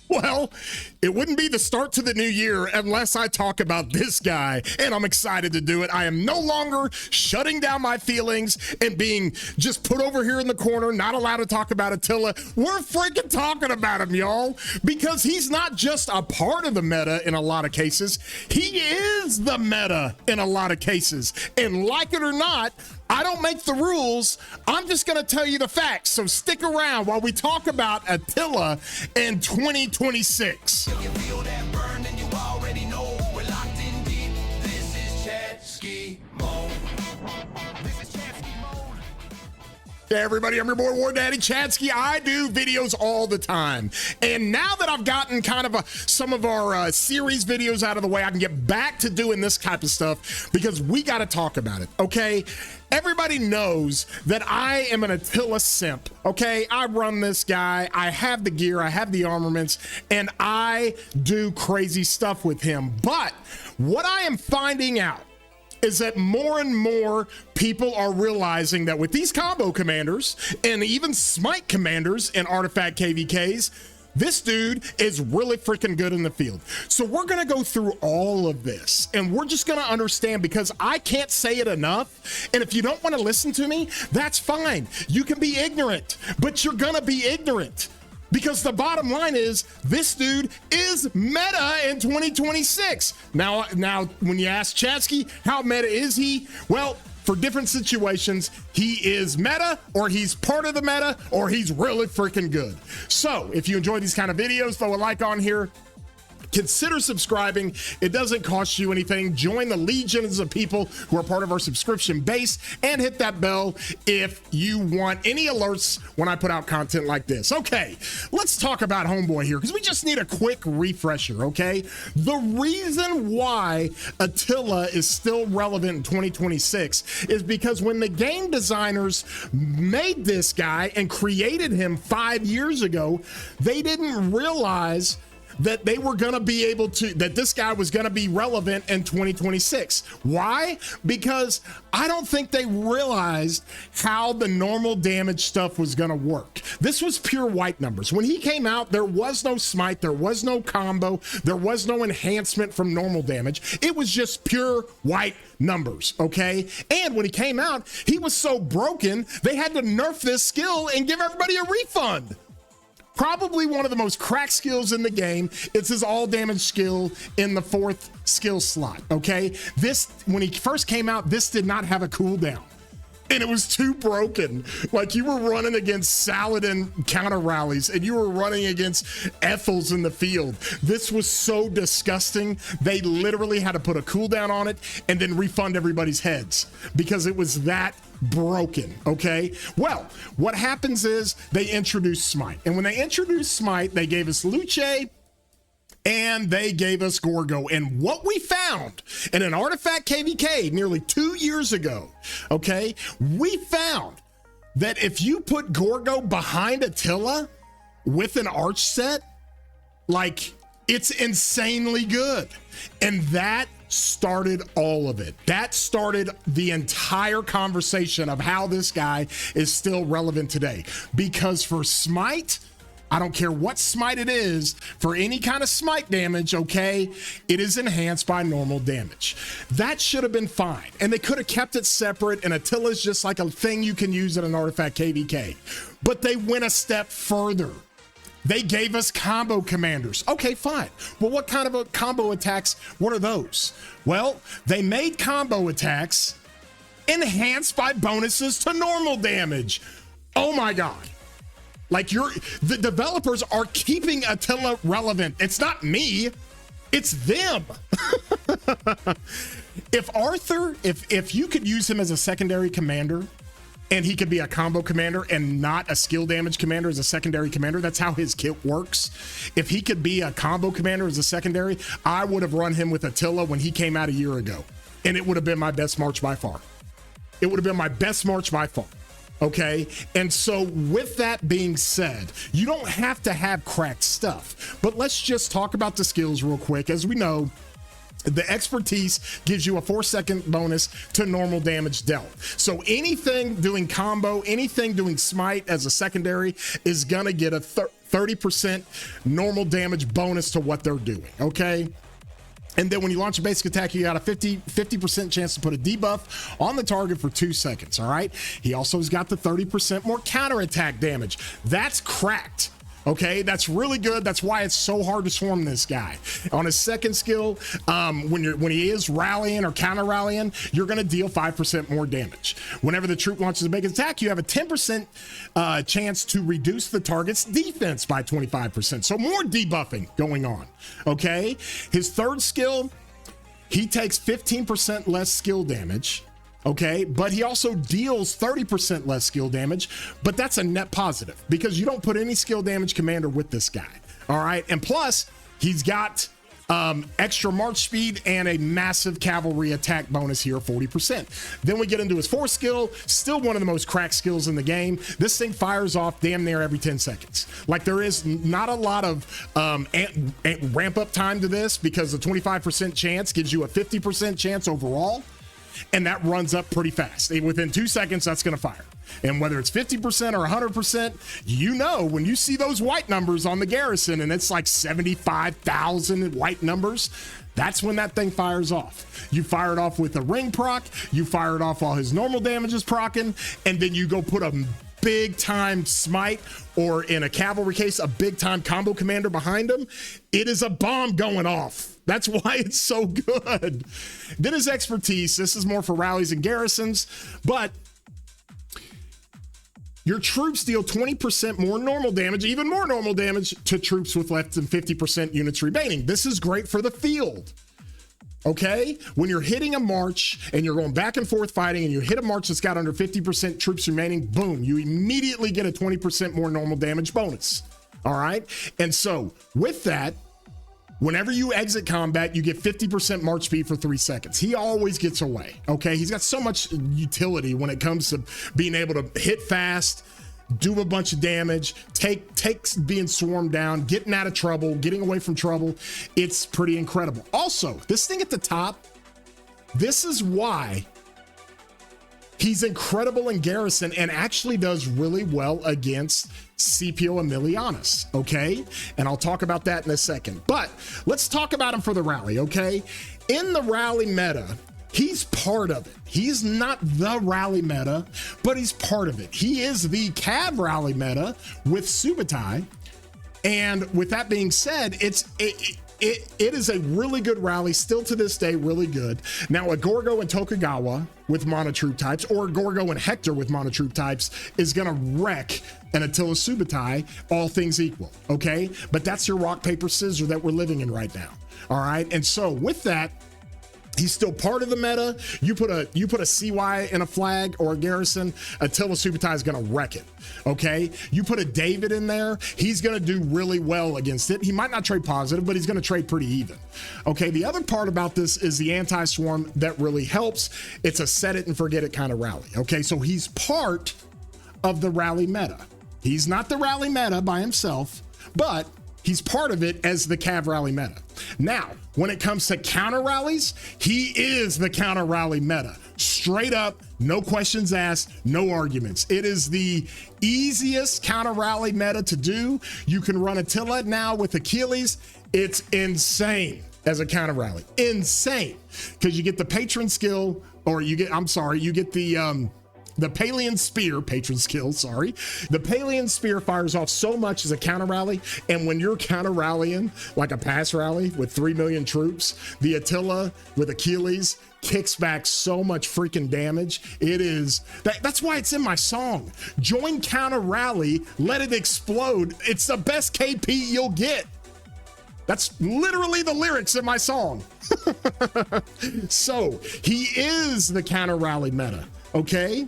Well, it wouldn't be the start to the new year unless I talk about this guy, and I'm excited to do it. I am no longer shutting down my feelings and being just put over here in the corner, not allowed to talk about Attila. We're freaking talking about him, y'all, because he's not just a part of the meta in a lot of cases. He is the meta in a lot of cases. And like it or not, I don't make the rules. I'm just going to tell you the facts. So stick around while we talk about Attila in 2026. Hey everybody, I'm your boy War Daddy Chadsky. I do videos all the time. And now that I've gotten kind of some of our series videos out of the way, I can get back to doing this type of stuff because we got to talk about it, okay? Everybody knows that I am an Attila simp, okay? I run this guy, I have the gear, I have the armaments, and I do crazy stuff with him. But what I am finding out is that more and more people are realizing that with these combo commanders and even smite commanders and artifact KVKs, this dude is really freaking good in the field. So we're going to go through all of this and we're just going to understand, because I can't say it enough. And if you don't want to listen to me, that's fine. You can be ignorant, but you're going to be ignorant. Because the bottom line is, this dude is meta in 2026. Now, when you ask Chadsky, how meta is he? Well, for different situations, he is meta, or he's part of the meta, or he's really freaking good. So if you enjoy these kind of videos, throw a like on here. Consider subscribing. It doesn't cost you anything. Join the legions of people who are part of our subscription base and hit that bell if you want any alerts when I put out content like this. Okay, let's talk about homeboy here because we just need a quick refresher, okay? The reason why Attila is still relevant in 2026 is because when the game designers made this guy and created him 5 years ago, they didn't realize that they were going to be able to, that this guy was going to be relevant in 2026. Why? Because I don't think they realized how the normal damage stuff was going to work. This was pure white numbers. When he came out, there was no smite, there was no combo, there was no enhancement from normal damage. It was just pure white numbers, okay? And when he came out, he was so broken, they had to nerf this skill and give everybody a refund. Probably one of the most cracked skills in the game. It's his all damage skill in the 4th skill slot, okay? This, when he first came out, this did not have a cooldown. And it was too broken. Like, you were running against Saladin counter rallies and you were running against Ethels in the field. This was so disgusting. They literally had to put a cooldown on it and then refund everybody's heads because it was that broken, okay? Well, what happens is they introduce Smite. And when they introduced Smite, they gave us Luce and they gave us Gorgo. And what we found in an artifact KVK nearly 2 years ago, okay, we found that if you put Gorgo behind Attila with an arch set, like, it's insanely good. And that started all of it. That started the entire conversation of how this guy is still relevant today. Because for smite, I don't care what smite it is, for any kind of smite damage, okay, it is enhanced by normal damage. That should have been fine. And they could have kept it separate, and Attila's just like a thing you can use in an artifact KVK. But they went a step further. They gave us combo commanders. Okay, fine. Well, what kind of a combo attacks? What are those? Well, they made combo attacks enhanced by bonuses to normal damage. Oh my God. Like, the developers are keeping Attila relevant. It's not me, it's them. If Arthur, if you could use him as a secondary commander, and he could be a combo commander and not a skill damage commander as a secondary commander. That's how his kit works. If he could be a combo commander as a secondary, I would have run him with Attila when he came out a year ago. And it would have been my best March by far. It would have been my best March by far. Okay. And so with that being said, you don't have to have cracked stuff, but let's just talk about the skills real quick. As we know, The expertise gives you a 4-second bonus to normal damage dealt. So anything doing combo, anything doing smite as a secondary is gonna get a 30% normal damage bonus to what they're doing, okay? And then when you launch a basic attack, you got a 50% chance to put a debuff on the target for 2 seconds, all right? He also has got the 30% more counterattack damage. That's cracked. Okay, that's really good. That's why it's so hard to swarm this guy. On his second skill, when he is rallying or counter rallying, you're going to deal 5% more damage. Whenever the troop launches a big attack, you have a 10% chance to reduce the target's defense by 25%. So more debuffing going on. Okay, his third skill, he takes 15% less skill damage. Okay, but he also deals 30% less skill damage, but that's a net positive because you don't put any skill damage commander with this guy. All right, and plus he's got extra march speed and a massive cavalry attack bonus here, 40%. Then we get into his fourth skill, still one of the most cracked skills in the game. This thing fires off damn near every 10 seconds. Like there is not a lot of ramp up time to this because the 25% chance gives you a 50% chance overall. And that runs up pretty fast. Within 2 seconds, that's going to fire. And whether it's 50% or 100%, you know, when you see those white numbers on the Garrison and it's like 75,000 white numbers, that's when that thing fires off. You fire it off with a ring proc, you fire it off while his normal damage is proccing, and then you go put a big time smite, or in a cavalry case, a big time combo commander behind him. It is a bomb going off. That's why it's so good. Then his expertise, this is more for rallies and garrisons, but your troops deal 20% more normal damage, even more normal damage to troops with less than 50% units remaining. This is great for the field. Okay, when you're hitting a march and you're going back and forth fighting and you hit a march that's got under 50% troops remaining, boom, you immediately get a 20% more normal damage bonus. All right, and so with that, whenever you exit combat, you get 50% march speed for 3 seconds. He always gets away. Okay, he's got so much utility when it comes to being able to hit fast, do a bunch of damage, takes being swarmed down, getting out of trouble, getting away from trouble. It's pretty incredible. Also, this thing at the top, this is why he's incredible in Garrison and actually does really well against Scipio Aemilianus, okay? And I'll talk about that in a second. But let's talk about him for the rally, okay? In the rally meta, he's part of it. He's not the rally meta, but he's part of it. He is the Cav rally meta with Subutai. And with that being said, it is a really good rally, still to this day, really good. Now, a Gorgo and Tokugawa with monotroop types, or a Gorgo and Hector with monotroop types is gonna wreck an Attila Subutai, all things equal, okay? But that's your rock, paper, scissors that we're living in right now, all right? And so with that, he's still part of the meta. You put a CY in a flag or a garrison, Attila Subutai is gonna wreck it, okay? You put a David in there, he's gonna do really well against it. He might not trade positive, but he's gonna trade pretty even, okay? The other part about this is the anti-swarm that really helps. It's a set it and forget it kind of rally, okay? So he's part of the rally meta. He's not the rally meta by himself, but he's part of it as the Cav rally meta. Now, when it comes to counter rallies, he is the counter rally meta. Straight up, no questions asked, no arguments. It is the easiest counter rally meta to do. You can run Attila now with Achilles. It's insane as a counter rally. Insane. Because you get the patron skill, or you get the Palian Spear, patron skill, sorry. The Palian Spear fires off so much as a counter rally, and when you're counter rallying like a pass rally with 3 million troops, the Attila with Achilles kicks back so much freaking damage. It is, that's why it's in my song. Join counter rally, let it explode. It's the best KP you'll get. That's literally the lyrics in my song. So he is the counter rally meta, okay?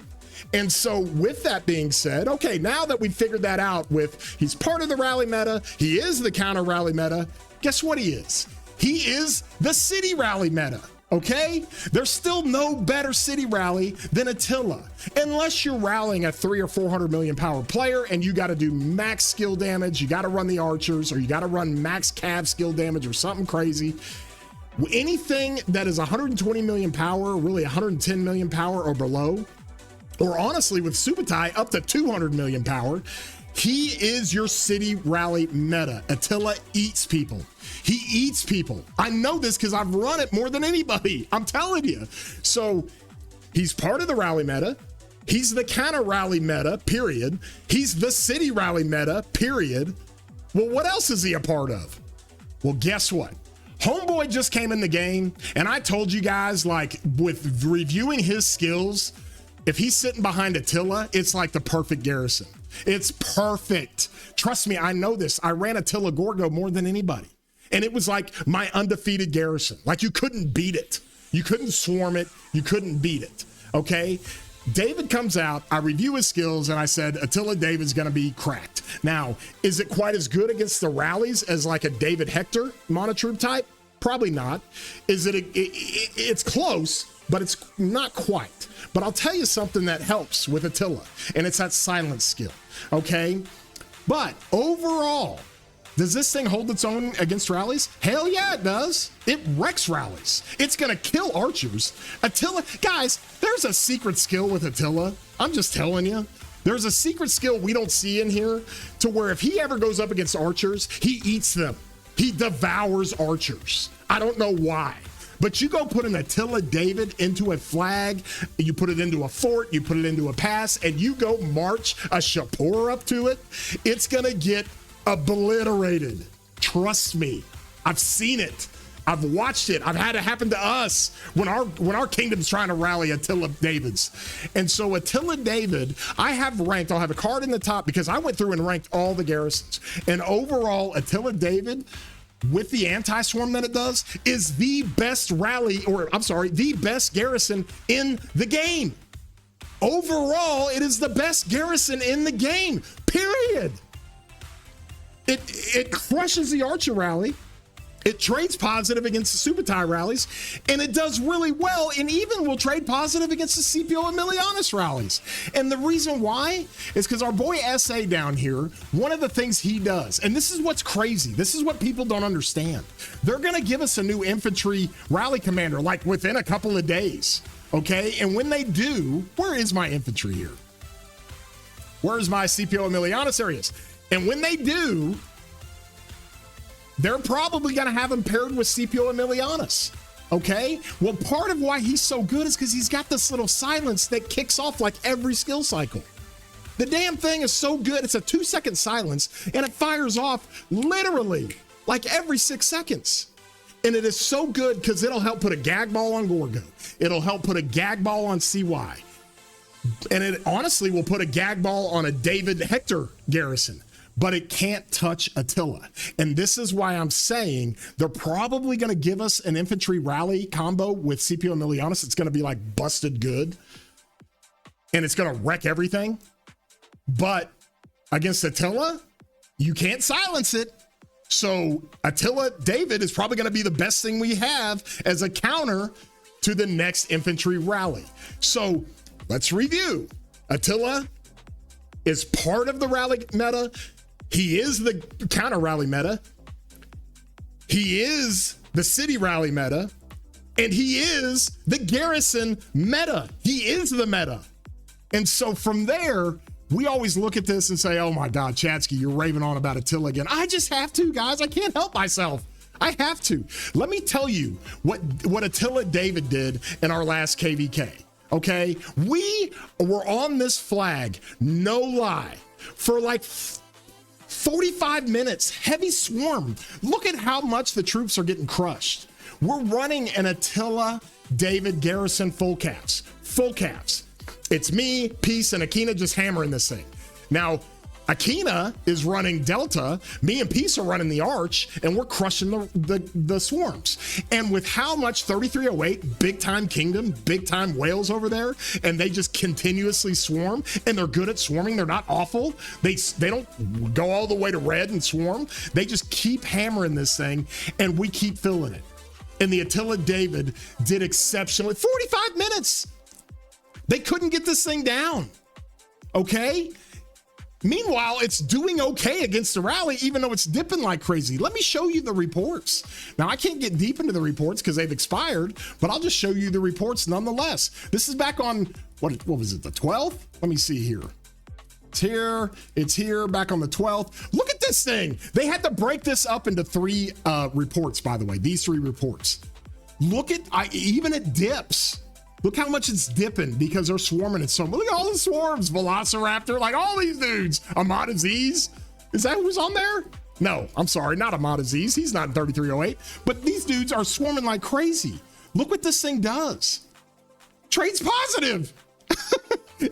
And so with that being said, okay, now that we've figured that out with he's part of the rally meta, he is the counter rally meta, guess what he is? He is the city rally meta, okay? There's still no better city rally than Attila, unless you're rallying a 300 or 400 million power player and you got to do max skill damage, you got to run the archers, or you got to run max cav skill damage or something crazy. Anything that is 120 million power, really 110 million power or below, or honestly with Subutai up to 200 million power, he is your city rally meta. Attila eats people. He eats people. I know this because I've run it more than anybody. I'm telling you. So he's part of the rally meta. He's the counter rally meta, period. He's the city rally meta, period. Well, what else is he a part of? Well, guess what? Homeboy just came in the game, and I told you guys, like, with reviewing his skills, if he's sitting behind Attila, it's like the perfect garrison. It's perfect. Trust me, I know this. I ran Attila Gorgo more than anybody. And it was like my undefeated garrison. Like, you couldn't beat it. You couldn't swarm it. You couldn't beat it. Okay? David comes out, I review his skills, and I said, Attila David's going to be cracked. Now, is it quite as good against the rallies as like a David Hector monotroop type? Probably not. Is it? It's close, but it's not quite. But I'll tell you something that helps with Attila, and it's that silence skill, okay? But overall, does this thing hold its own against rallies? Hell yeah, it does. It wrecks rallies. It's going to kill archers. Attila, guys, there's a secret skill with Attila. I'm just telling you. There's a secret skill we don't see in here to where if he ever goes up against archers, he eats them. He devours archers. I don't know why. But you go put an Attila David into a flag, you put it into a fort, you put it into a pass, and you go march a Shapur up to it, it's going to get obliterated. Trust me. I've seen it. I've watched it. I've had it happen to us when our kingdom's trying to rally Attila Davids. And so Attila David, I have ranked, I'll have a card in the top because I went through and ranked all the garrisons. And overall, Attila David, with the anti-swarm that it does, is the best rally, or I'm sorry, the best garrison in the game. Overall, it is the best garrison in the game, period. It crushes the archer rally. It trades positive against the Subutai rallies, and it does really well, and even will trade positive against the Scipio Emilianus rallies. And the reason why is because our boy SA down here, one of the things he does, and this is what's crazy, this is what people don't understand. They're going to give us a new infantry rally commander, like within a couple of days, okay? And when they do, where is my infantry here? Where's my Scipio Emilianus areas? And when they do, they're probably going to have him paired with Scipio Emilianus, okay? Well, part of why he's so good is because he's got this little silence that kicks off like every skill cycle. The damn thing is so good, it's a 2-second silence, and it fires off literally like every 6 seconds. And it is so good because it'll help put a gag ball on Gorgo. It'll help put a gag ball on CY. And it honestly will put a gag ball on a David Hector garrison. But it can't touch Attila. And this is why I'm saying they're probably going to give us an infantry rally combo with Scipio Emilianus. It's going to be like busted good. And it's going to wreck everything. But against Attila, you can't silence it. So Attila David is probably going to be the best thing we have as a counter to the next infantry rally. So let's review. Attila is part of the rally meta. He is the counter rally meta. He is the city rally meta. And he is the garrison meta. He is the meta. And so from there, we always look at this and say, oh my God, Chatsky, you're raving on about Attila again. I just have to, guys. I can't help myself. I have to. Let me tell you what Attila David did in our last KVK. Okay? We were on this flag, no lie, for like 45 minutes, heavy swarm. Look at how much the troops are getting crushed. We're running an Attila David Garrison full caps. Full caps. It's me, Peace, and Akina just hammering this thing. Now, Akina is running Delta, me and Peace are running the Arch, and we're crushing the swarms. And with how much 3308, big time Kingdom, big time Wales over there, and they just continuously swarm, and they're good at swarming, they're not awful. They don't go all the way to red and swarm. They just keep hammering this thing, and we keep filling it. And the Attila David did exceptionally. 45 minutes. They couldn't get this thing down. Okay? Meanwhile, it's doing okay against the rally, even though it's dipping like crazy. Let me show you the reports. Now, I can't get deep into the reports because they've expired, but I'll just show you the reports nonetheless. This is back on, what was it, the 12th? Let me see here. It's here, back on the 12th. Look at this thing. They had to break this up into 3 reports, by the way, these 3 reports. Look at, even it dips. Look how much it's dipping because they're swarming it so much. Look at all the swarms, Velociraptor, like all these dudes. Ahmad Aziz, is that who's on there? No, I'm sorry, not Ahmad Aziz. He's not in 3308, but these dudes are swarming like crazy. Look what this thing does. Trades positive.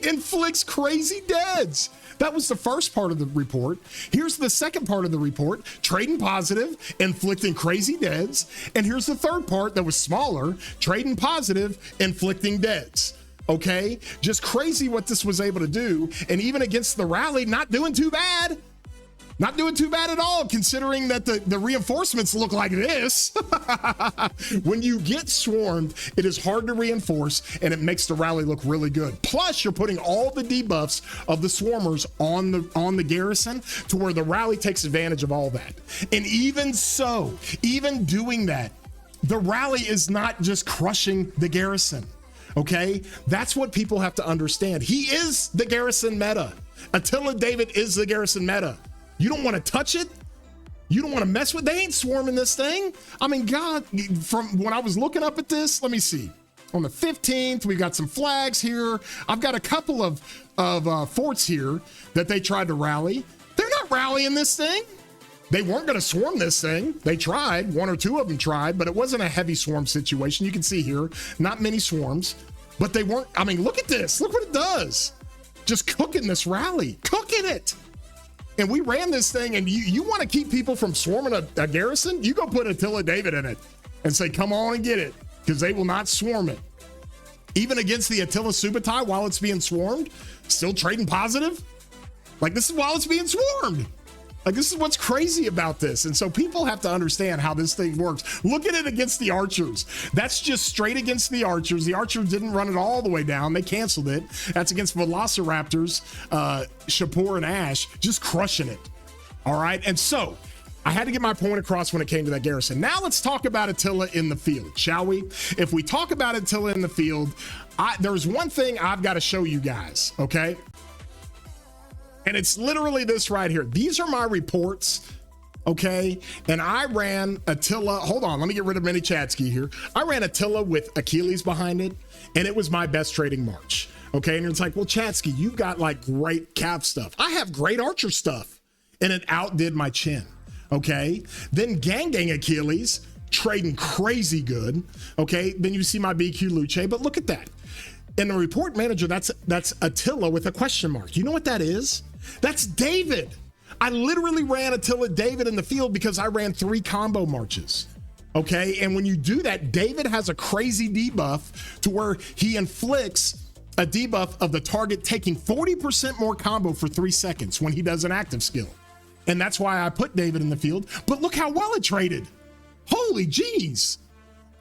Inflicts crazy deads. That was the first part of the report. Here's the second part of the report, trading positive, inflicting crazy deads. And here's the third part that was smaller, trading positive, inflicting deads. Okay, just crazy what this was able to do. And even against the rally, not doing too bad. Not doing too bad at all, considering that the reinforcements look like this. When you get swarmed, it is hard to reinforce, and it makes the rally look really good. Plus, you're putting all the debuffs of the swarmers on the garrison to where the rally takes advantage of all that. And even so, even doing that, the rally is not just crushing the garrison. Okay, that's what people have to understand. He is the garrison meta. Attila David is the garrison meta. You don't want to touch it. You don't want to mess with. They ain't swarming this thing. I mean, God, from when I was looking up at this, let me see. On the 15th, we got some flags here. I've got a couple of forts here that they tried to rally. They're not rallying this thing. They weren't going to swarm this thing. They tried. 1 or 2 of them tried, but it wasn't a heavy swarm situation. You can see here, not many swarms, but they weren't. I mean, look at this. Look what it does. Just cooking this rally, cooking it. And we ran this thing, and you want to keep people from swarming a garrison? You go put Attila David in it and say, come on and get it, because they will not swarm it. Even against the Attila Subutai while it's being swarmed, still trading positive. Like, this is while it's being swarmed. Like, this is what's crazy about this. And so people have to understand how this thing works. Look at it against the archers. That's just straight against the archers. The archers didn't run it all the way down. They canceled it. That's against Velociraptors, Shapur and Ash, just crushing it. All right. And so I had to get my point across when it came to that garrison. Now let's talk about Attila in the field, shall we? If we talk about Attila in the field, there's one thing I've got to show you guys, okay? And it's literally this right here. These are my reports, okay? And I ran Attila, hold on, let me get rid of Mini Chatsky here. I ran Attila with Achilles behind it, and it was my best trading march, okay? And it's like, well, Chatsky, you've got like great cav stuff. I have great archer stuff, and it outdid my chin, okay? Then Gang Achilles, trading crazy good, okay? Then you see my BQ Luce, but look at that. In the report manager, that's Attila with a question mark. You know what that is? That's David. I literally ran Attila David in the field because I ran 3 combo marches. Okay, and when you do that, David has a crazy debuff to where he inflicts a debuff of the target taking 40% more combo for 3 seconds when he does an active skill. And that's why I put David in the field. But look how well it traded. Holy geez.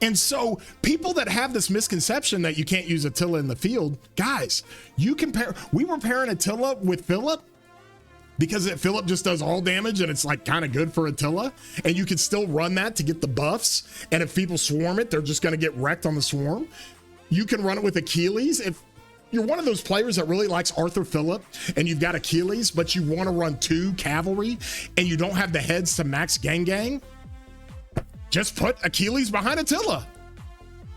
And so people that have this misconception that you can't use Attila in the field, guys, we were pairing Attila with Philip because Philip just does all damage and it's like kind of good for Attila. And you can still run that to get the buffs. And if people swarm it, they're just going to get wrecked on the swarm. You can run it with Achilles. If you're one of those players that really likes Arthur Phillip and you've got Achilles, but you want to run 2 cavalry and you don't have the heads to max gang, just put Achilles behind Attila.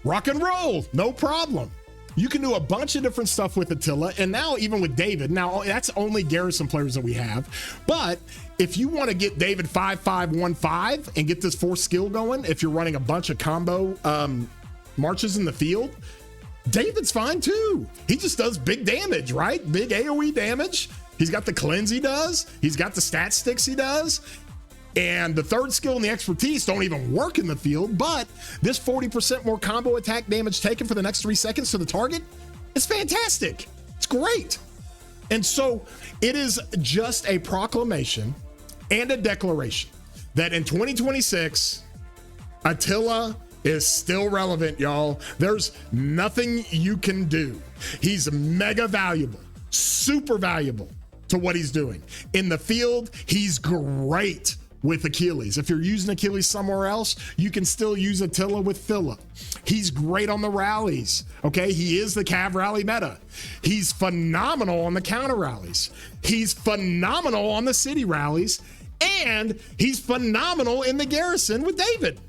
Rock and roll, no problem. You can do a bunch of different stuff with Attila, and now even with David. Now, that's only garrison players that we have. But if you want to get David 5-5-1-5 and get this 4 skill going, if you're running a bunch of combo marches in the field, David's fine too. He just does big damage, right? Big AoE damage. He's got the cleanse he does. He's got the stat sticks he does. And the 3rd skill and the expertise don't even work in the field, but this 40% more combo attack damage taken for the next 3 seconds to the target is fantastic. It's great. And so it is just a proclamation and a declaration that in 2026, Attila is still relevant, y'all. There's nothing you can do. He's mega valuable, super valuable to what he's doing. In the field, he's great with Achilles. If you're using Achilles somewhere else, you can still use Attila with Philip. He's great on the rallies. Okay, he is the Cav rally meta. He's phenomenal on the counter rallies. He's phenomenal on the city rallies, and he's phenomenal in the Garrison with David.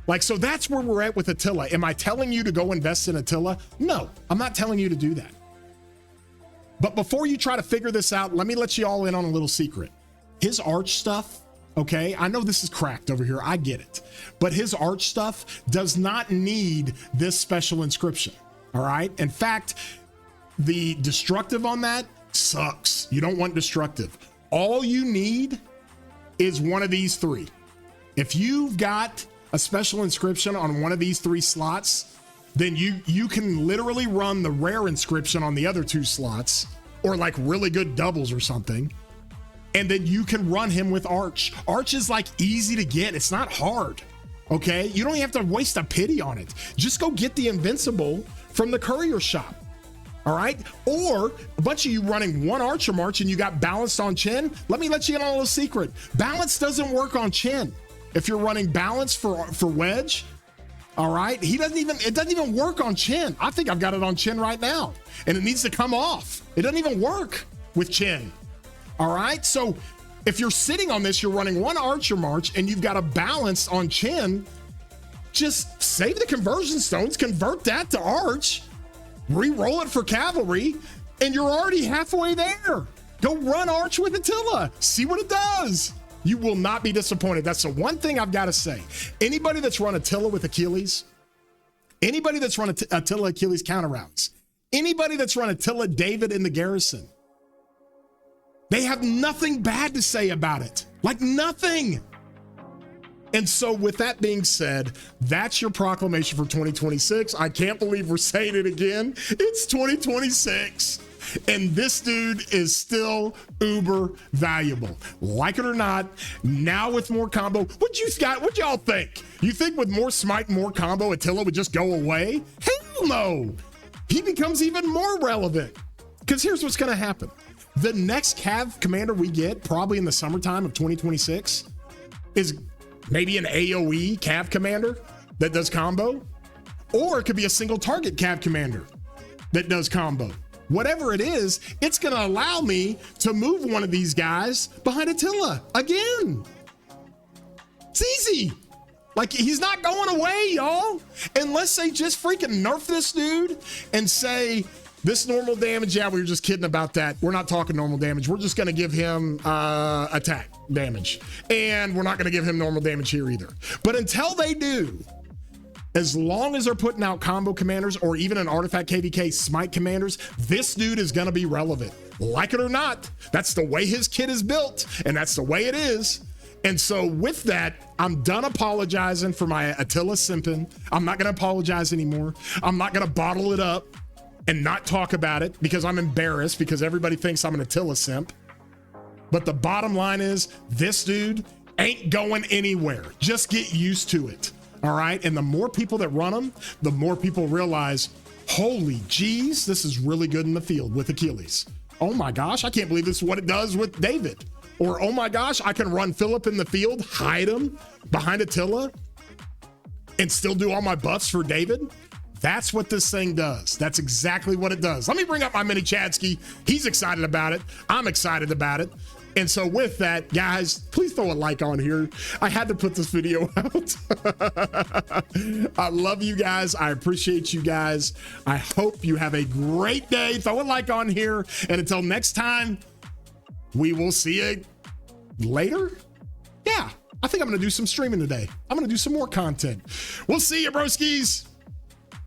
Like, so that's where we're at with Attila. Am I telling you to go invest in Attila? No, I'm not telling you to do that. But before you try to figure this out, let me let you all in on a little secret. His arch stuff, okay, I know this is cracked over here, I get it. But his arch stuff does not need this special inscription, all right? In fact, the destructive on that sucks. You don't want destructive. All you need is one of these three. If you've got a special inscription on one of these three slots, then you can literally run the rare inscription on the other two slots, or like really good doubles or something. And then you can run him with Arch. Arch is like easy to get. It's not hard. Okay. You don't even have to waste a pity on it. Just go get the Invincible from the courier shop. All right. Or a bunch of you running one Archer March and you got balanced on Chin. Let me let you in on a little secret. Balance doesn't work on Chin. If you're running balance for Wedge, all right, it doesn't even work on Chin. I think I've got it on Chin right now, and it needs to come off. It doesn't even work with Chin. All right, so if you're sitting on this, you're running one Archer March, and you've got a balance on Chin, just save the conversion stones, convert that to Arch, re-roll it for Cavalry, and you're already halfway there. Go run Arch with Attila. See what it does. You will not be disappointed. That's the one thing I've got to say. Anybody that's run Attila with Achilles, anybody that's run Attila Achilles counter routes, anybody that's run Attila David in the Garrison, they have nothing bad to say about it. Like nothing. And so with that being said, that's your proclamation for 2026. I can't believe we're saying it again. It's 2026. And this dude is still uber valuable. Like it or not, now with more combo, what y'all think? You think with more smite and more combo, Attila would just go away? Hell no. He becomes even more relevant. Because here's what's going to happen. The next Cav commander we get, probably in the summertime of 2026, is maybe an AoE Cav commander that does combo. Or it could be a single target Cav commander that does combo. Whatever it is, it's going to allow me to move one of these guys behind Attila again. It's easy. Like, he's not going away, y'all. Unless they just freaking nerf this dude and say, this normal damage, yeah, we were just kidding about that. We're not talking normal damage. We're just going to give him attack damage. And we're not going to give him normal damage here either. But until they do, as long as they're putting out combo commanders or even an artifact KVK smite commanders, this dude is going to be relevant. Like it or not, that's the way his kit is built, and that's the way it is. And so with that, I'm done apologizing for my Attila simping. I'm not going to apologize anymore. I'm not going to bottle it up and not talk about it because I'm embarrassed because everybody thinks I'm an Attila simp. But the bottom line is this dude ain't going anywhere. Just get used to it. All right. And the more people that run them, the more people realize, holy geez, this is really good in the field with Achilles. Oh my gosh, I can't believe this is what it does with David. Or, oh my gosh, I can run Philip in the field, hide him behind Attila, and still do all my buffs for David. That's what this thing does. That's exactly what it does. Let me bring up my mini Chadsky. He's excited about it. I'm excited about it. And so with that, guys, please throw a like on here. I had to put this video out. I love you guys. I appreciate you guys. I hope you have a great day. Throw a like on here. And until next time, we will see you later. Yeah, I think I'm going to do some streaming today. I'm going to do some more content. We'll see you, broskies.